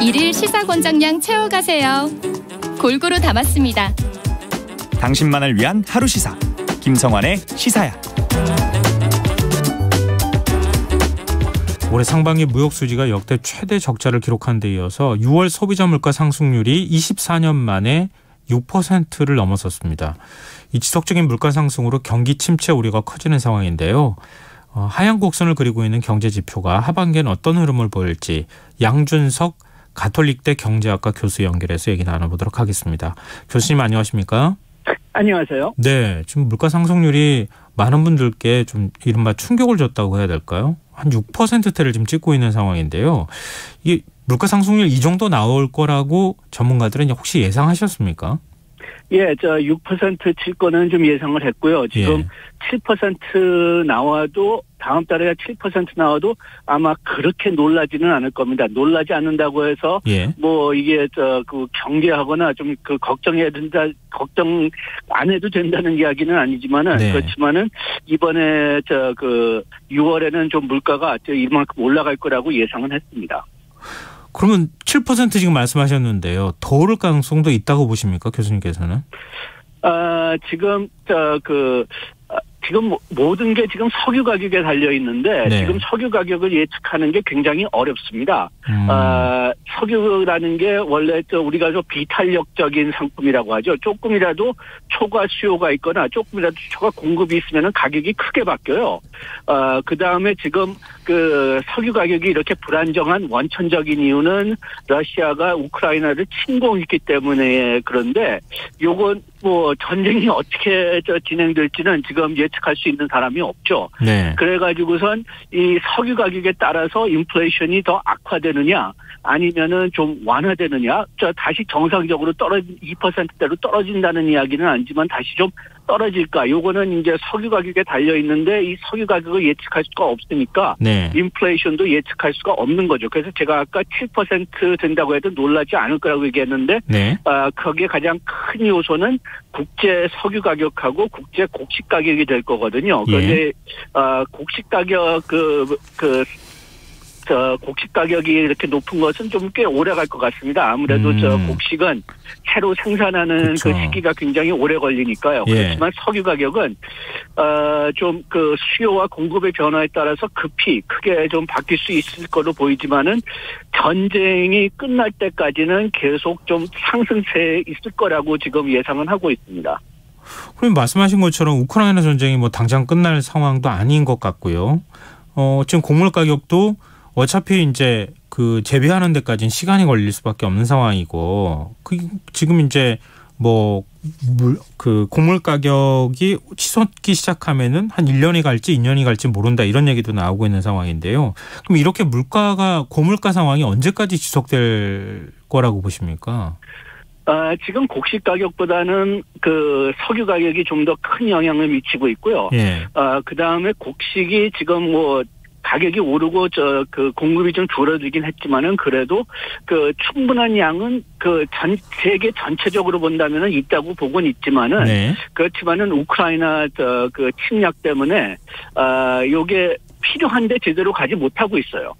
일일 시사권장량 채워가세요. 골고루 담았습니다. 당신만을 위한 하루 시사 김성환의 시사야. 올해 상반기 무역 수지가 역대 최대 적자를 기록한 데 이어서 6월 소비자 물가 상승률이 24년 만에 6%를 넘어섰습니다. 이 지속적인 물가 상승으로 경기 침체 우려가 커지는 상황인데요. 하향 곡선을 그리고 있는 경제 지표가 하반기에는 어떤 흐름을 보일지 양준석 가톨릭대 경제학과 교수 연결해서 얘기 나눠보도록 하겠습니다. 교수님 안녕하십니까? 안녕하세요. 네, 지금 물가 상승률이 많은 분들께 좀 이른바 충격을 줬다고 해야 될까요? 한 6%대를 지금 찍고 있는 상황인데요. 이 물가 상승률 이 정도 나올 거라고 전문가들은 혹시 예상하셨습니까? 예, 6% 칠 거는 좀 예상을 했고요. 지금 7% 나와도 다음 달에 7% 나와도 아마 그렇게 놀라지는 않을 겁니다. 놀라지 않는다고 해서 뭐 이게 그 경계하거나 좀 그 걱정해야 된다, 걱정 안 해도 된다는 이야기는 아니지만은 그렇지만은 이번에 그 6월에는 좀 물가가 이만큼 올라갈 거라고 예상은 했습니다. 그러면 7% 지금 말씀하셨는데요. 더 오를 가능성도 있다고 보십니까, 교수님께서는? 지금 모든 게 지금 석유 가격에 달려 있는데 지금 석유 가격을 예측하는 게 굉장히 어렵습니다. 석유라는 게 원래 우리가 좀 비탄력적인 상품이라고 하죠. 조금이라도 초과 수요가 있거나 조금이라도 초과 공급이 있으면 가격이 크게 바뀌어요. 그 다음에 지금 그 석유 가격이 이렇게 불안정한 원천적인 이유는 러시아가 우크라이나를 침공했기 때문에 그런데 요건 뭐 전쟁이 어떻게 진행될지는 지금 예측할 수 있는 사람이 없죠. 그래가지고선 이 석유 가격에 따라서 인플레이션이 더 악화되느냐 아니면은 좀 완화되느냐, 다시 정상적으로 2%대로 떨어진다는 이야기는 아니지만 다시 좀 떨어질까? 요거는 이제 석유 가격에 달려 있는데 이 석유 가격을 예측할 수가 없으니까 인플레이션도 예측할 수가 없는 거죠. 그래서 제가 아까 7% 된다고 해도 놀라지 않을 거라고 얘기했는데 거기에 가장 큰 요소는 국제 석유 가격하고 국제 곡식 가격이 될 거거든요. 그런데 곡식 가격 곡식 가격이 이렇게 높은 것은 좀 꽤 오래 갈 것 같습니다. 아무래도 곡식은 새로 생산하는 그 시기가 굉장히 오래 걸리니까요. 그렇지만 석유 가격은 좀 그 수요와 공급의 변화에 따라서 급히 크게 좀 바뀔 수 있을 거로 보이지만은 전쟁이 끝날 때까지는 계속 좀 상승세에 있을 거라고 지금 예상은 하고 있습니다. 그럼 말씀하신 것처럼 우크라이나 전쟁이 뭐 당장 끝날 상황도 아닌 것 같고요. 지금 곡물 가격도 어차피 이제 그 재배하는 데까지는 시간이 걸릴 수밖에 없는 상황이고, 지금 이제 뭐 그 곡물 가격이 치솟기 시작하면은 한 1년이 갈지 2년이 갈지 모른다 이런 얘기도 나오고 있는 상황인데요. 그럼 이렇게 고물가 상황이 언제까지 지속될 거라고 보십니까? 지금 곡식 가격보다는 그 석유 가격이 좀 더 큰 영향을 미치고 있고요. 그 다음에 곡식이 지금 뭐 가격이 오르고 그 공급이 좀 줄어들긴 했지만은 그래도 그 충분한 양은 그 세계 전체적으로 본다면은 있다고 보고는 있지만은 그렇지만은 우크라이나 그 침략 때문에 요게 필요한데 제대로 가지 못하고 있어요.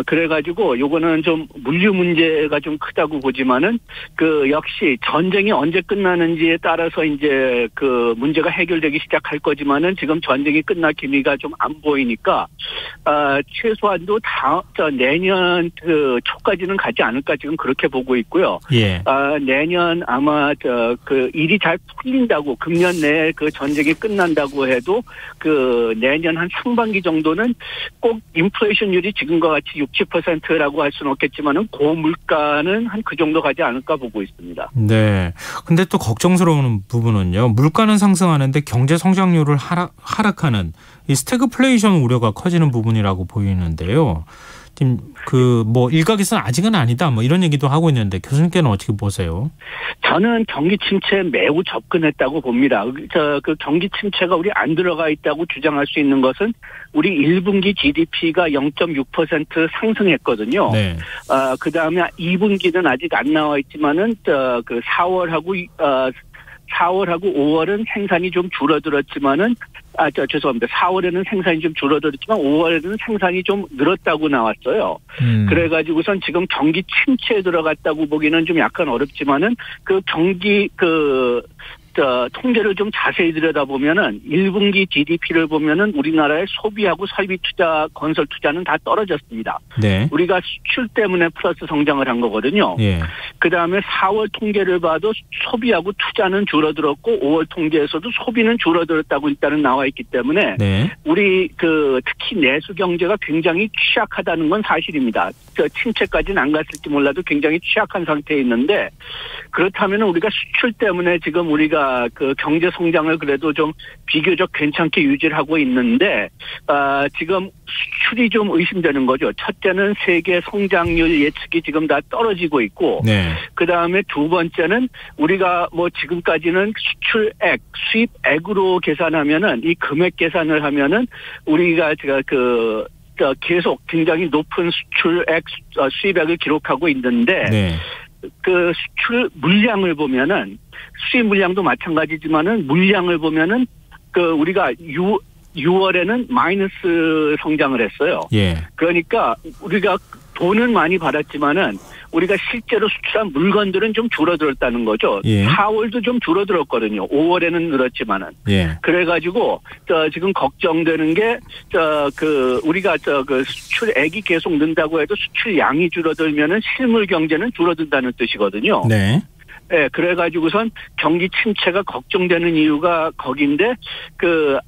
그래가지고 요거는 좀 물류 문제가 좀 크다고 보지만은 그 역시 전쟁이 언제 끝나는지에 따라서 이제 그 문제가 해결되기 시작할 거지만은 지금 전쟁이 끝날 기미가 좀 안 보이니까 최소한도 내년 그 초까지는 가지 않을까 지금 그렇게 보고 있고요. 내년 아마 그 일이 잘 풀린다고 금년 내에 그 전쟁이 끝난다고 해도 그 내년 한 상반기 정도는 꼭 인플레이션율이 지금과 같이 60%라고 할 수는 없겠지만은 고물가는 한 그 정도 가지 않을까 보고 있습니다. 네. 근데 또 걱정스러운 부분은요. 물가는 상승하는데 경제 성장률을 하락하는 이 스태그플레이션 우려가 커지는 부분이라고 보이는데요. 지금 그 뭐 일각에서는 아직은 아니다 뭐 이런 얘기도 하고 있는데 교수님께는 어떻게 보세요? 저는 경기 침체에 매우 접근했다고 봅니다. 그 경기 침체가 우리 안 들어가 있다고 주장할 수 있는 것은 우리 1분기 GDP가 0.6% 상승했거든요. 그 다음에 2분기는 아직 안 나와 있지만은 그 4월하고 5월은 생산이 좀 줄어들었지만은 죄송합니다. 4월에는 생산이 좀 줄어들었지만 5월에는 생산이 좀 늘었다고 나왔어요. 그래가지고선 지금 경기 침체에 들어갔다고 보기는 좀 약간 어렵지만은 그 경기 통계를 좀 자세히 들여다보면은 1분기 GDP를 보면은 우리나라의 소비하고 설비 투자, 건설 투자는 다 떨어졌습니다. 네. 우리가 수출 때문에 플러스 성장을 한 거거든요. 예. 그 다음에 4월 통계를 봐도 소비하고 투자는 줄어들었고 5월 통계에서도 소비는 줄어들었다고 일단은 나와 있기 때문에 네. 우리 특히 내수 경제가 굉장히 취약하다는 건 사실입니다. 침체까지는 안 갔을지 몰라도 굉장히 취약한 상태에 있는데 그렇다면 우리가 수출 때문에 지금 우리가 경제 성장을 그래도 좀 비교적 괜찮게 유지를 하고 있는데 지금 수출이 좀 의심되는 거죠. 첫째는 세계 성장률 예측이 지금 다 떨어지고 있고 네. 그다음에 두 번째는 우리가 뭐 지금까지는 수출액, 수입액으로 계산하면은 이 금액 계산을 하면은 우리가 계속 굉장히 높은 수출액, 수입액을 기록하고 있는데 네. 그 수출 물량을 보면은 수입 물량도 마찬가지지만은 물량을 보면은 우리가 6월에는 마이너스 성장을 했어요. 예. 그러니까 우리가 돈은 많이 받았지만은 우리가 실제로 수출한 물건들은 좀 줄어들었다는 거죠. 예. 4월도 좀 줄어들었거든요. 5월에는 늘었지만은. 예. 그래가지고 지금 걱정되는 게 우리가 수출액이 계속 는다고 해도 수출량이 줄어들면은 실물 경제는 줄어든다는 뜻이거든요. 네. 네, 그래가지고선 경기 침체가 걱정되는 이유가 거긴데,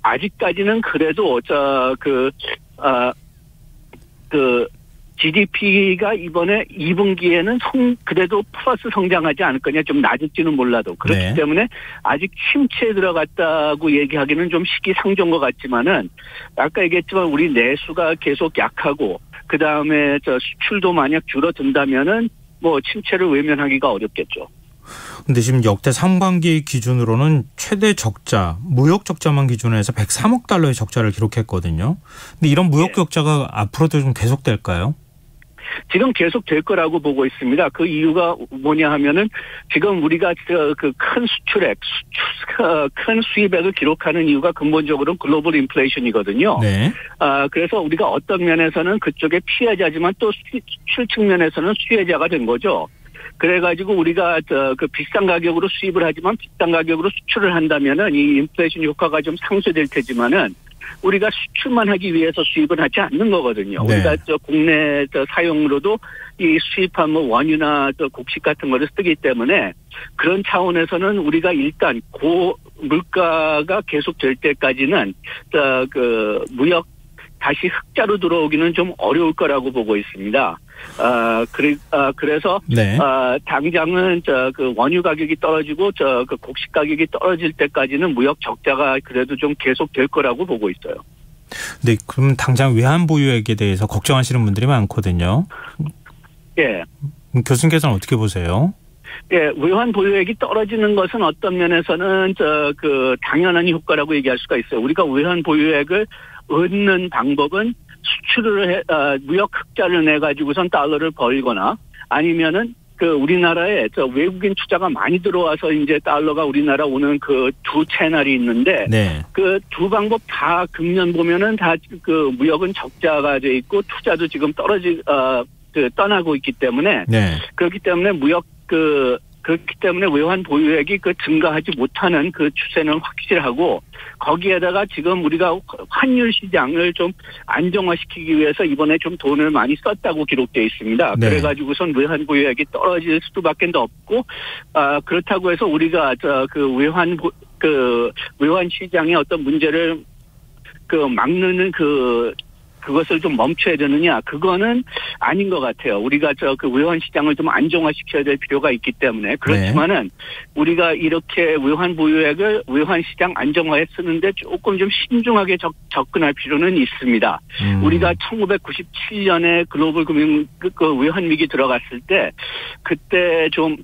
아직까지는 그래도, GDP가 이번에 2분기에는 그래도 플러스 성장하지 않을 거냐, 좀 낮을지는 몰라도. 그렇기 네. 때문에 아직 침체에 들어갔다고 얘기하기는 좀 시기상조인 것 같지만은, 아까 얘기했지만 우리 내수가 계속 약하고, 그 다음에 수출도 만약 줄어든다면은, 뭐, 침체를 외면하기가 어렵겠죠. 근데 지금 역대 상반기 기준으로는 최대 적자, 무역 적자만 기준으로 해서 103억 달러의 적자를 기록했거든요. 근데 이런 무역 적자가 앞으로도 좀 계속될까요? 지금 계속 될 거라고 보고 있습니다. 그 이유가 뭐냐 하면은 지금 우리가 큰 수출액, 큰 수입액을 기록하는 이유가 근본적으로 글로벌 인플레이션이거든요. 네. 그래서 우리가 어떤 면에서는 그쪽에 피해자지만 또 수출 측면에서는 수혜자가 된 거죠. 그래가지고 우리가 비싼 가격으로 수입을 하지만 비싼 가격으로 수출을 한다면은 이 인플레이션 효과가 좀 상쇄될 테지만은 우리가 수출만 하기 위해서 수입은 하지 않는 거거든요. 네. 우리가 국내 사용으로도 이 수입한 뭐 원유나 곡식 같은 거를 쓰기 때문에 그런 차원에서는 우리가 일단 물가가 계속 될 때까지는 무역 다시 흑자로 들어오기는 좀 어려울 거라고 보고 있습니다. 그래서 네. 당장은 원유 가격이 떨어지고 곡식 가격이 떨어질 때까지는 무역 적자가 그래도 좀 계속 될 거라고 보고 있어요. 네, 그럼 당장 외환 보유액에 대해서 걱정하시는 분들이 많거든요. 예. 교수님께서는 어떻게 보세요? 예, 외환 보유액이 떨어지는 것은 어떤 면에서는 당연한 효과라고 얘기할 수가 있어요. 우리가 외환 보유액을 얻는 방법은 수출을 무역 흑자를 내 가지고선 달러를 벌거나 아니면은 우리나라에 외국인 투자가 많이 들어와서 이제 달러가 우리나라 오는 두 채널이 있는데 네. 그 두 방법 다 금년 보면은 다 무역은 적자가 돼 있고 투자도 지금 떠나고 있기 때문에 네. 그렇기 때문에 그렇기 때문에 외환 보유액이 증가하지 못하는 추세는 확실하고 거기에다가 지금 우리가 환율 시장을 좀 안정화시키기 위해서 이번에 좀 돈을 많이 썼다고 기록되어 있습니다. 네. 그래가지고선 외환 보유액이 떨어질 수밖에 없고 그렇다고 해서 우리가 외환 시장의 어떤 문제를 막는 그것을 좀 멈춰야 되느냐? 그거는 아닌 것 같아요. 우리가 외환 시장을 좀 안정화시켜야 될 필요가 있기 때문에 그렇지만은 네. 우리가 이렇게 외환 보유액을 외환 시장 안정화에 쓰는데 조금 좀 신중하게 접근할 필요는 있습니다. 우리가 1997년에 글로벌 금융 외환 위기 들어갔을 때 그때 좀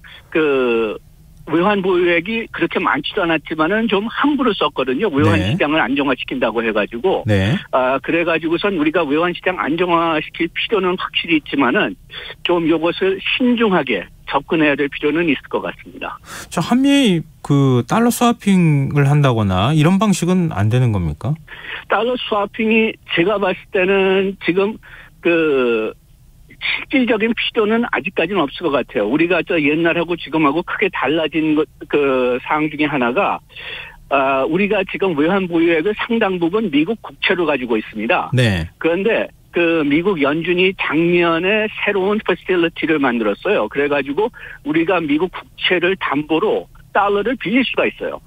외환 보유액이 그렇게 많지도 않았지만은 좀 함부로 썼거든요. 외환 네. 시장을 안정화시킨다고 해가지고. 네. 그래가지고선 우리가 외환 시장 안정화시킬 필요는 확실히 있지만은 좀 이것을 신중하게 접근해야 될 필요는 있을 것 같습니다. 저 한미 그 달러 스와핑을 한다거나 이런 방식은 안 되는 겁니까? 달러 스와핑이 제가 봤을 때는 지금 그 실질적인 필요는 아직까지는 없을 것 같아요. 우리가 저 옛날하고 지금하고 크게 달라진 그 사항 중에 하나가 우리가 지금 외환 보유액을 상당 부분 미국 국채로 가지고 있습니다. 네. 그런데 그 미국 연준이 작년에 새로운 패시리티를 만들었어요. 그래가지고 우리가 미국 국채를 담보로 달러를 빌릴 수가 있어요.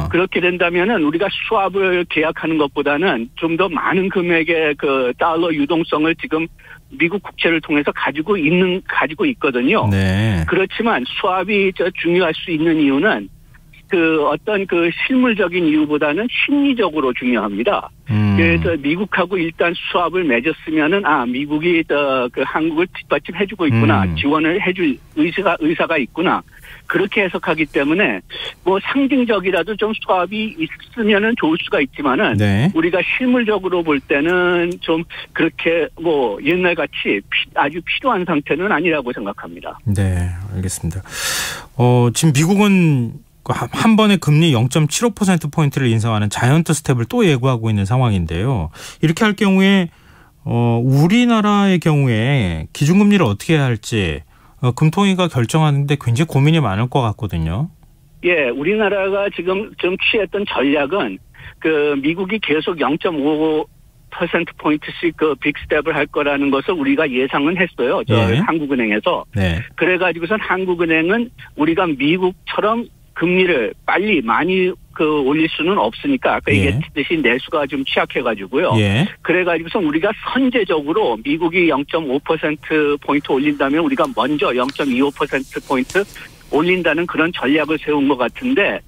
그렇게 된다면은 우리가 스왑을 계약하는 것보다는 좀 더 많은 금액의 그 달러 유동성을 지금 미국 국채를 통해서 가지고 있거든요. 네. 그렇지만 스왑이 중요할 수 있는 이유는 그 어떤 그 실물적인 이유보다는 심리적으로 중요합니다. 그래서 미국하고 일단 스왑을 맺었으면은 미국이 그 한국을 뒷받침해주고 있구나, 지원을 해줄 의사가 있구나. 그렇게 해석하기 때문에 뭐 상징적이라도 좀 스왑이 있으면은 좋을 수가 있지만은 네. 우리가 실물적으로 볼 때는 좀 그렇게 뭐 옛날 같이 아주 필요한 상태는 아니라고 생각합니다. 네, 알겠습니다. 지금 미국은 한 번에 금리 0.75%포인트를 인상하는 자이언트 스텝을 또 예고하고 있는 상황인데요. 이렇게 할 경우에 우리나라의 경우에 기준금리를 어떻게 해야 할지 금통위가 결정하는데 굉장히 고민이 많을 것 같거든요. 예, 우리나라가 지금 좀 취했던 전략은 그 미국이 계속 0.5%포인트씩 그 빅스텝을 할 거라는 것을 우리가 예상은 했어요. 한국은행에서. 네. 그래가지고선 한국은행은 우리가 미국처럼 금리를 빨리 많이 올릴 수는 없으니까 아까 얘기했듯이 내수가 좀 취약해가지고요. 그래가지고서 우리가 선제적으로 미국이 0.5%포인트 올린다면 우리가 먼저 0.25%포인트 올린다는 그런 전략을 세운 것 같은데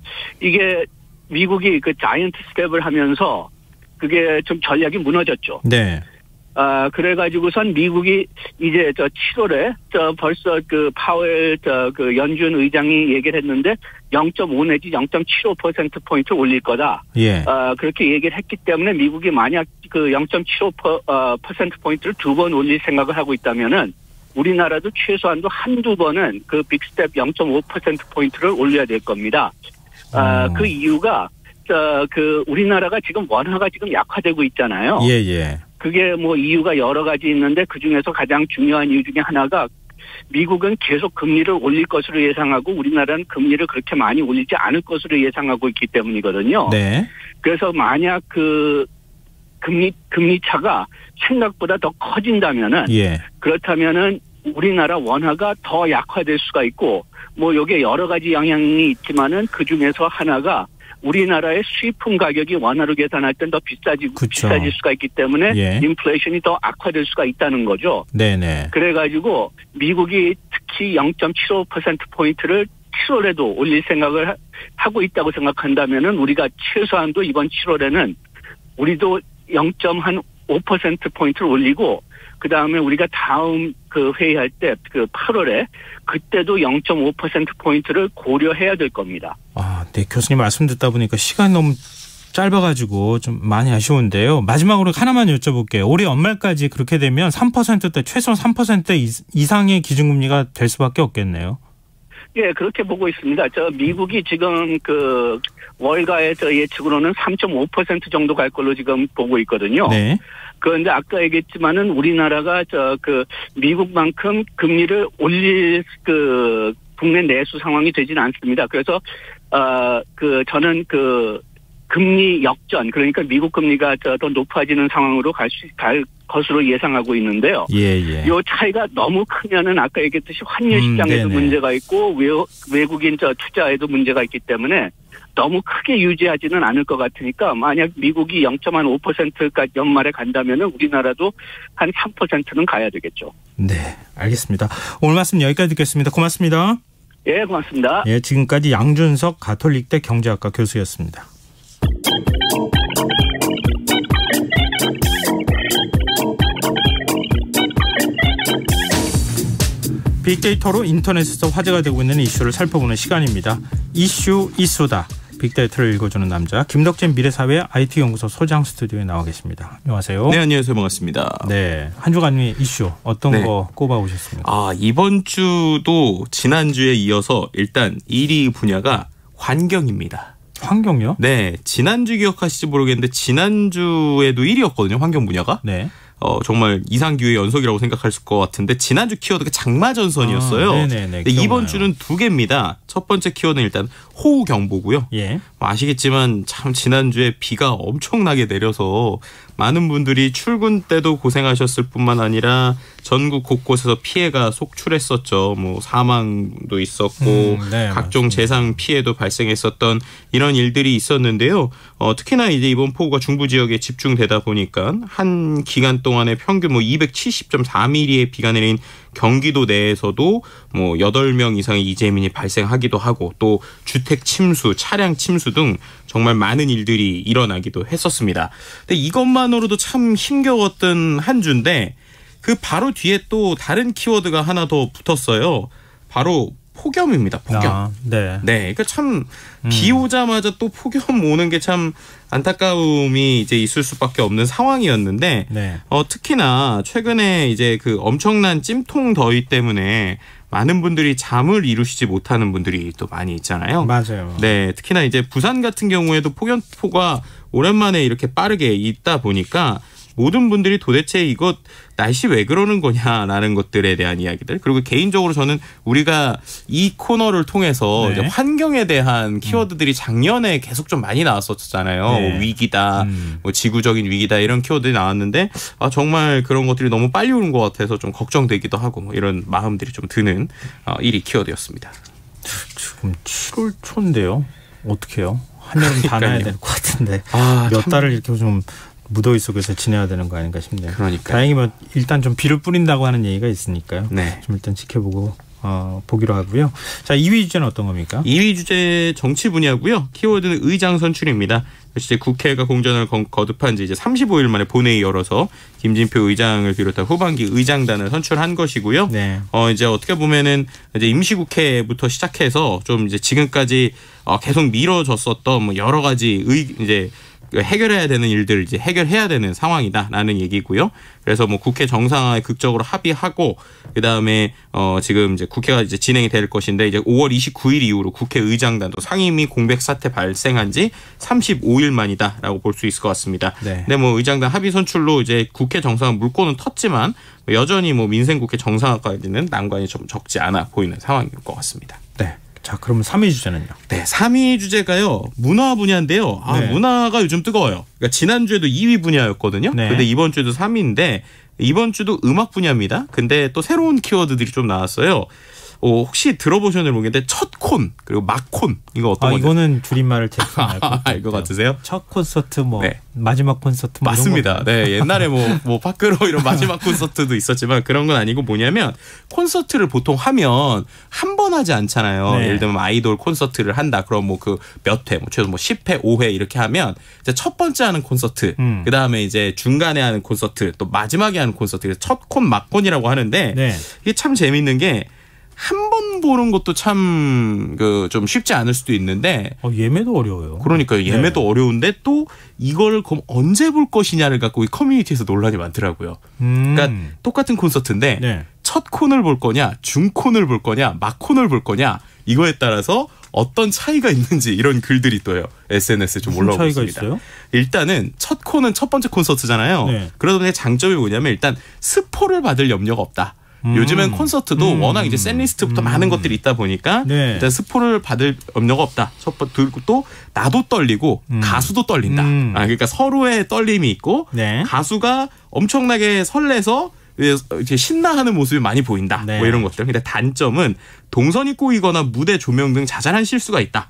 이게 미국이 그 자이언트 스텝을 하면서 그게 좀 전략이 무너졌죠. 네. 그래가지고선 미국이 이제 7월에 벌써 그 파웰 그 연준 의장이 얘기를 했는데 0.5 내지 0.75%포인트 올릴 거다. 그렇게 얘기를 했기 때문에 미국이 만약 그 0.75%포인트를 2번 올릴 생각을 하고 있다면은 우리나라도 최소한도 한두 번은 그 빅스텝 0.5%포인트를 올려야 될 겁니다. 그 이유가 그 우리나라가 지금 원화가 지금 약화되고 있잖아요. 그게 뭐 이유가 여러 가지 있는데 그중에서 가장 중요한 이유 중에 하나가 미국은 계속 금리를 올릴 것으로 예상하고 우리나라는 금리를 그렇게 많이 올리지 않을 것으로 예상하고 있기 때문이거든요. 네. 그래서 만약 그 금리 차가 생각보다 더 커진다면은 그렇다면은 우리나라 원화가 더 약화될 수가 있고 뭐 여기에 여러 가지 영향이 있지만은 그 중에서 하나가 우리나라의 수입품 가격이 원화로 계산할 땐 더 비싸질 수가 있기 때문에 인플레이션이 더 악화될 수가 있다는 거죠. 네네. 그래가지고 미국이 특히 0.75%포인트를 7월에도 올릴 생각을 하고 있다고 생각한다면은 우리가 최소한도 이번 7월에는 우리도 0.5%포인트를 올리고 그 다음에 우리가 다음 그 회의할 때 그 8월에 그때도 0.5%포인트를 고려해야 될 겁니다. 네. 교수님 말씀 듣다 보니까 시간이 너무 짧아가지고 좀 많이 아쉬운데요. 마지막으로 하나만 여쭤볼게요. 올해 연말까지 그렇게 되면 3%대 최소한 3% 이상의 기준금리가 될 수밖에 없겠네요. 예, 그렇게 보고 있습니다. 미국이 지금 그 월가의 예측으로는 3.5% 정도 갈 걸로 지금 보고 있거든요. 네. 그런데 아까 얘기했지만은 우리나라가 그 미국만큼 금리를 올릴 그 국내 내수 상황이 되진 않습니다. 그래서 저는 그 금리 역전, 그러니까 미국 금리가 더 높아지는 상황으로 갈 것으로 예상하고 있는데요. 이 차이가 너무 크면은 아까 얘기했듯이 환율 시장에도 문제가 있고 외국인 투자에도 문제가 있기 때문에 너무 크게 유지하지는 않을 것 같으니까 만약 미국이 0.5%까지 연말에 간다면은 우리나라도 한 3%는 가야 되겠죠. 네, 알겠습니다. 오늘 말씀 여기까지 듣겠습니다. 고맙습니다. 예, 고맙습니다. 예, 지금까지 양준석 가톨릭대 경제학과 교수였습니다. 빅데이터로 인터넷에서 화제가 되고 있는 이슈를 살펴보는 시간입니다. 이슈 이수다. 빅데이터를 읽어주는 남자 김덕진 미래사회 IT연구소 소장 스튜디오에 나와 계십니다. 안녕하세요. 네, 안녕하세요. 반갑습니다. 네, 한 주간의 이슈 어떤 거 꼽아오셨습니까? 이번 주도 지난주에 이어서 일단 1위 분야가 환경입니다. 환경요? 네, 지난주 기억하실지 모르겠는데 지난주에도 1위였거든요. 환경 분야가. 네. 정말 이상기후의 연속이라고 생각할 것 같은데 지난주 키워드가 장마전선이었어요. 네네네. 근데 이번 주는 2개입니다. 첫 번째 키워드는 일단 호우경보고요. 예. 아시겠지만 참 지난주에 비가 엄청나게 내려서 많은 분들이 출근 때도 고생하셨을 뿐만 아니라 전국 곳곳에서 피해가 속출했었죠. 뭐 사망도 있었고 네, 각종 맞습니다. 재상 피해도 발생했었던 이런 일들이 있었는데요. 특히나 이제 이번 폭우가 중부 지역에 집중되다 보니까 한 기간 동안에 평균 270.4mm의 비가 내린 경기도 내에서도 8명 이상의 이재민이 발생하기도 하고 또 주택 침수, 차량 침수 등 정말 많은 일들이 일어나기도 했었습니다. 근데 이것만으로도 참 힘겨웠던 한 주인데 그 바로 뒤에 또 다른 키워드가 하나 더 붙었어요. 바로 폭염입니다. 폭염. 네. 그러니까 참 비 오자마자 또 폭염 오는 게 참 안타까움이 이제 있을 수밖에 없는 상황이었는데 네. 특히나 최근에 이제 그 엄청난 찜통 더위 때문에 많은 분들이 잠을 이루시지 못하는 분들이 또 많이 있잖아요. 맞아요. 네, 특히나 이제 부산 같은 경우에도 폭염포가 오랜만에 이렇게 빠르게 있다 보니까 모든 분들이 도대체 이거 날씨 왜 그러는 거냐라는 것들에 대한 이야기들, 그리고 개인적으로 저는 우리가 이 코너를 통해서 네. 이제 환경에 대한 키워드들이 작년에 계속 좀 많이 나왔었잖아요. 네. 뭐 위기다, 뭐 지구적인 위기다 이런 키워드들이 나왔는데 정말 그런 것들이 너무 빨리 오는 것 같아서 좀 걱정되기도 하고 뭐 이런 마음들이 좀 드는 1위 키워드였습니다. 지금 7월 초인데요. 어떻게 해요? 한여름 다 나야 될 것 같은데 몇 달을 이렇게 좀 무더위 속에서 지내야 되는 거 아닌가 싶네요. 그러니까요. 다행히 일단 좀 비를 뿌린다고 하는 얘기가 있으니까요. 네. 좀 일단 지켜보고 보기로 하고요. 자, 2위 주제는 어떤 겁니까? 2위 주제 정치 분야고요. 키워드는 의장 선출입니다. 이제 국회가 공전을 거듭한 지 이제 35일 만에 본회의 열어서 김진표 의장을 비롯한 후반기 의장단을 선출한 것이고요. 네. 이제 어떻게 보면은 이제 임시국회부터 시작해서 좀 이제 지금까지 계속 미뤄졌었던 뭐 여러 가지 이제 해결해야 되는 일들을 이제 해결해야 되는 상황이다라는 얘기고요. 그래서 뭐 국회 정상화에 극적으로 합의하고 그다음에 지금 이제 국회가 이제 진행이 될 것인데 이제 5월 29일 이후로 국회의장단도 상임위 공백 사태 발생한 지 35일 만이다라고 볼 수 있을 것 같습니다. 네. 근데 뭐 의장단 합의 선출로 이제 국회 정상화 물꼬는 텄지만 여전히 뭐 민생국회 정상화까지는 난관이 좀 적지 않아 보이는 상황인 것 같습니다. 네. 자, 그러면 3위 주제는요? 네, 3위 주제가요. 문화 분야인데요. 네. 문화가 요즘 뜨거워요. 그러니까 지난주에도 2위 분야였거든요. 네. 근데 이번 주에도 3위인데 이번 주도 음악 분야입니다. 근데 또 새로운 키워드들이 좀 나왔어요. 혹시 들어보셨는지 모르겠는데 첫콘 그리고 막콘 이거 어떤 건지 이거는 줄임말을 대충 알 것 같으세요? 첫 콘서트 네. 마지막 콘서트 맞습니다. 네, 옛날에 뭐 파크로 이런 마지막 콘서트도 있었지만 그런 건 아니고 뭐냐면 콘서트를 보통 하면 한 번 하지 않잖아요. 네. 예를 들면 아이돌 콘서트를 한다. 그럼 뭐 그 몇 회, 최소 10회, 5회 이렇게 하면 이제 첫 번째 하는 콘서트, 그 다음에 이제 중간에 하는 콘서트, 또 마지막에 하는 콘서트, 첫 콘, 막콘이라고 하는데 네. 이게 참 재밌는 게 한 번 보는 것도 참 좀 쉽지 않을 수도 있는데 예매도 어려워요. 그러니까요. 예매도 어려운데 또 이걸 그럼 언제 볼 것이냐를 갖고 이 커뮤니티에서 논란이 많더라고요. 그러니까 똑같은 콘서트인데 네. 첫 콘을 볼 거냐, 중콘을 볼 거냐, 막콘을 볼 거냐 이거에 따라서 어떤 차이가 있는지 이런 글들이 또요. SNS에 좀 올라오고 차이가 있습니다. 있어요? 일단은 첫 콘은 첫 번째 콘서트잖아요. 네. 그러다 보니 장점이 뭐냐면 일단 스포를 받을 염려가 없다. 요즘엔 콘서트도 워낙 이제 셋리스트부터 많은 것들이 있다 보니까 네. 일단 스포를 받을 염려가 없다. 첫 번째 그리고 또 나도 떨리고 가수도 떨린다. 그러니까 서로의 떨림이 있고 네. 가수가 엄청나게 설레서 이제 신나하는 모습이 많이 보인다. 네. 뭐 이런 것들. 근데 단점은 동선이 꼬이거나 무대 조명 등 자잘한 실수가 있다.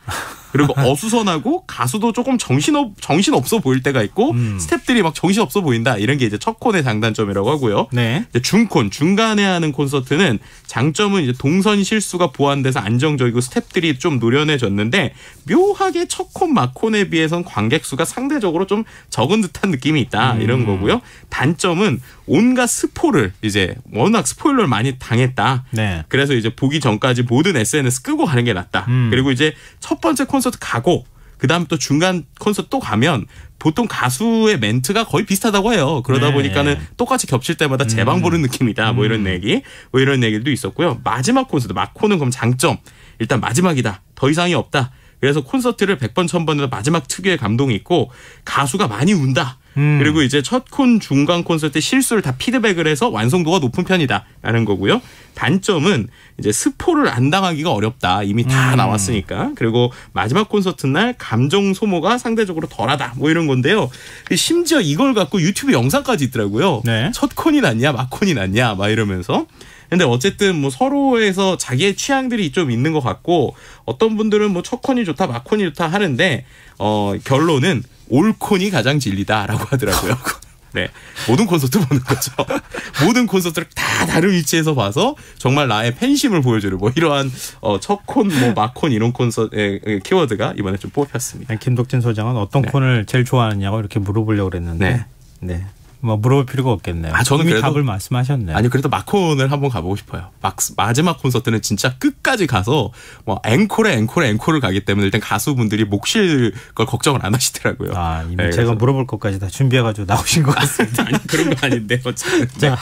그리고 어수선하고 가수도 조금 정신없어 보일 때가 있고 스태프들이 막 정신없어 보인다. 이런 게 이제 첫 콘의 장단점이라고 하고요. 네. 이제 중콘, 중간에 하는 콘서트는 장점은 이제 동선 실수가 보완돼서 안정적이고 스태프들이 좀 노련해졌는데 묘하게 첫 콘, 막콘에 비해서는 관객 수가 상대적으로 좀 적은 듯한 느낌이 있다. 이런 거고요. 단점은 온갖 스포를 이제 워낙 스포일러를 많이 당했다. 네. 그래서 이제 보기 전까지 모든 SNS 끄고 가는 게 낫다. 그리고 이제 첫 번째 콘서트 가고 그다음 또 중간 콘서트 또 가면 보통 가수의 멘트가 거의 비슷하다고 해요. 그러다 네. 보니까는 똑같이 겹칠 때마다 재방 보는 느낌이다. 뭐 이런 얘기, 뭐 이런 얘기도 있었고요. 마지막 콘서트, 마코는 그럼 장점. 일단 마지막이다. 더 이상이 없다. 그래서 콘서트를 100번, 1000번에도 마지막 특유의 감동이 있고 가수가 많이 운다. 그리고 이제 첫 중간 콘서트 실수를 다 피드백을 해서 완성도가 높은 편이다라는 거고요. 단점은 이제 스포를 안 당하기가 어렵다. 이미 다 나왔으니까. 그리고 마지막 콘서트 날 감정 소모가 상대적으로 덜하다. 뭐 이런 건데요. 심지어 이걸 갖고 유튜브 영상까지 있더라고요. 네. 첫 콘이 낫냐, 막 콘이 낫냐, 막 이러면서. 근데 어쨌든 뭐 서로에서 자기의 취향들이 좀 있는 것 같고 어떤 분들은 뭐 첫 콘이 좋다, 막 콘이 좋다 하는데 결론은 올 콘이 가장 진리다라고 하더라고요. 네, 모든 콘서트 보는 거죠. 모든 콘서트를 다 다른 위치에서 봐서 정말 나의 팬심을 보여주는 뭐 이러한 첫 콘, 뭐 마콘 이런 콘서트 키워드가 이번에 좀 뽑혔습니다. 김덕진 소장은 어떤 콘을 제일 좋아하느냐고 이렇게 물어보려고 그랬는데, 네. 뭐 물어볼 필요가 없겠네요. 저는 이미 그래도 답을 말씀하셨네요. 아니 그래도 마콘을 한번 가보고 싶어요. 마지막 콘서트는 진짜 끝까지 가서 뭐 앵콜을 가기 때문에 일단 가수분들이 목 쉴 걸 걱정을 안 하시더라고요. 이미 네, 제가 물어볼 것까지 다 준비해가지고 나오신 것 같습니다. 아니 그런 거 아닌데 어쨌든. 자,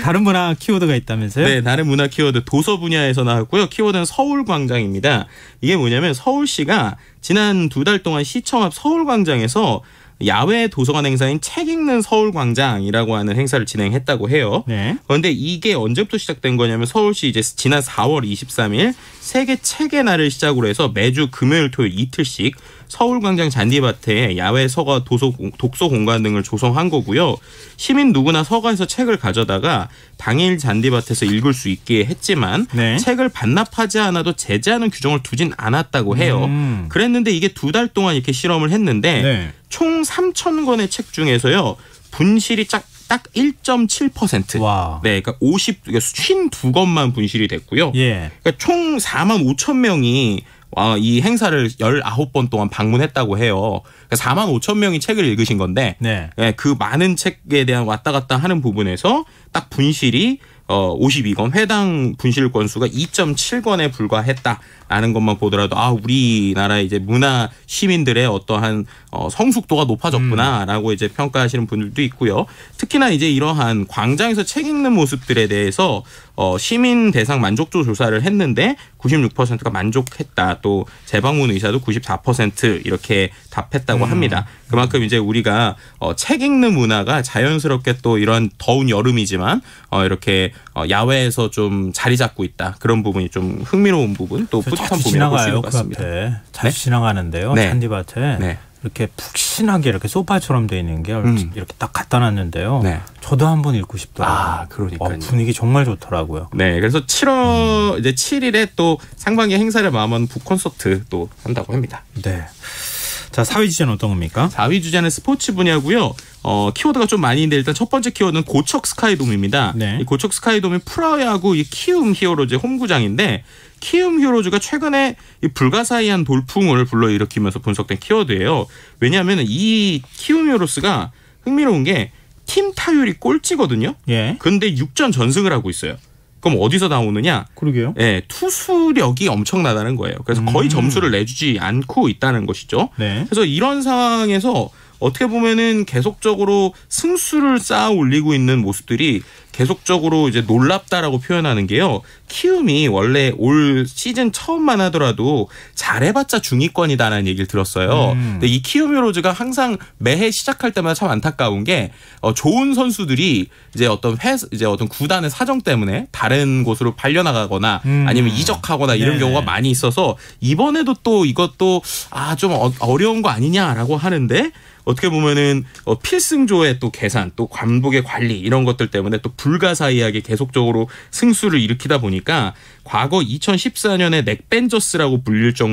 다른 문화 키워드가 있다면서요? 네, 다른 문화 키워드 도서 분야에서 나왔고요. 키워드는 서울광장입니다. 이게 뭐냐면 서울시가 지난 2달 동안 시청 앞 서울광장에서 야외 도서관 행사인 책 읽는 서울광장이라고 하는 행사를 진행했다고 해요. 네. 그런데 이게 언제부터 시작된 거냐면 서울시 이제 지난 4월 23일 세계 책의 날을 시작으로 해서 매주 금요일 토요일 이틀씩 서울광장 잔디밭에 야외 서가 독서 공간 등을 조성한 거고요. 시민 누구나 서가에서 책을 가져다가 당일 잔디밭에서 읽을 수 있게 했지만 네. 책을 반납하지 않아도 제재하는 규정을 두진 않았다고 해요. 그랬는데 이게 2달 동안 이렇게 실험을 했는데 네. 총 3,000권의 책 중에서요. 분실이 딱 1.7%. 와. 네, 그러니까 52권만 분실이 됐고요. 예. 그러니까 총 45,000명이 이 행사를 19번 동안 방문했다고 해요. 그러니까 45,000명이 책을 읽으신 건데 네. 그 많은 책에 대한 왔다 갔다 하는 부분에서 딱 분실이 52권, 회당 분실 건수가 2.7권에 불과했다라는 것만 보더라도 우리나라의 이제 문화 시민들의 어떠한 성숙도가 높아졌구나라고 이제 평가하시는 분들도 있고요. 특히나 이제 이러한 광장에서 책 읽는 모습들에 대해서 시민 대상 만족도 조사를 했는데 96%가 만족했다. 또 재방문 의사도 94% 이렇게 답했다고 합니다. 그만큼 이제 우리가 책 읽는 문화가 자연스럽게 또 이런 더운 여름이지만 이렇게 야외에서 좀 자리 잡고 있다. 그런 부분이 좀 흥미로운 부분 또 뿌듯한 부분이라고 볼 수 있는 것 같습니다. 그 앞에 자주 지나가는데요. 네. 잔디밭에 네. 이렇게 푹신하게 이렇게 소파처럼 되어 있는 게 이렇게 딱 갖다 놨는데요. 네. 저도 한번 읽고 싶더라고요. 그러니까요. 분위기 정말 좋더라고요. 네, 그래서 7월 이제 7일에 또 상반기 행사를 마음한 북콘서트 또 한다고 합니다. 네. 자, 4위 주제는 어떤 겁니까? 4위 주제는 스포츠 분야고요. 키워드가 좀 많이 있는데 일단 첫 번째 키워드는 고척 스카이돔입니다. 네. 이 고척 스카이돔이 프로야구 이 키움 히어로즈의 홈구장인데 키움 히어로즈가 최근에 이 불가사의한 돌풍을 불러일으키면서 분석된 키워드예요. 왜냐하면 이 키움 히어로즈가 흥미로운 게 팀 타율이 꼴찌거든요. 예. 근데 6전 전승을 하고 있어요. 그럼 어디서 나오느냐? 그러게요. 네, 투수력이 엄청나다는 거예요. 그래서 거의 점수를 내주지 않고 있다는 것이죠. 네. 그래서 이런 상황에서 어떻게 보면은 계속적으로 승수를 쌓아 올리고 있는 모습들이 계속적으로 이제 놀랍다라고 표현하는 게요. 키움이 원래 올 시즌 처음만 하더라도 잘해봤자 중위권이다라는 얘기를 들었어요. 근데 이 키움 히어로즈가 항상 매해 시작할 때마다 참 안타까운 게 좋은 선수들이 이제 어떤 구단의 사정 때문에 다른 곳으로 팔려나가거나 아니면 이적하거나 이런 경우가 많이 있어서 이번에도 또 이것도 좀 어려운 거 아니냐라고 하는데 어떻게 보면은 필승조의 또 계산, 또 감독의 관리 이런 것들 때문에 또 불가사의하게 계속적으로 승수를 일으키다 보니까 과거 2014년에 넥벤저스라고 불릴 정도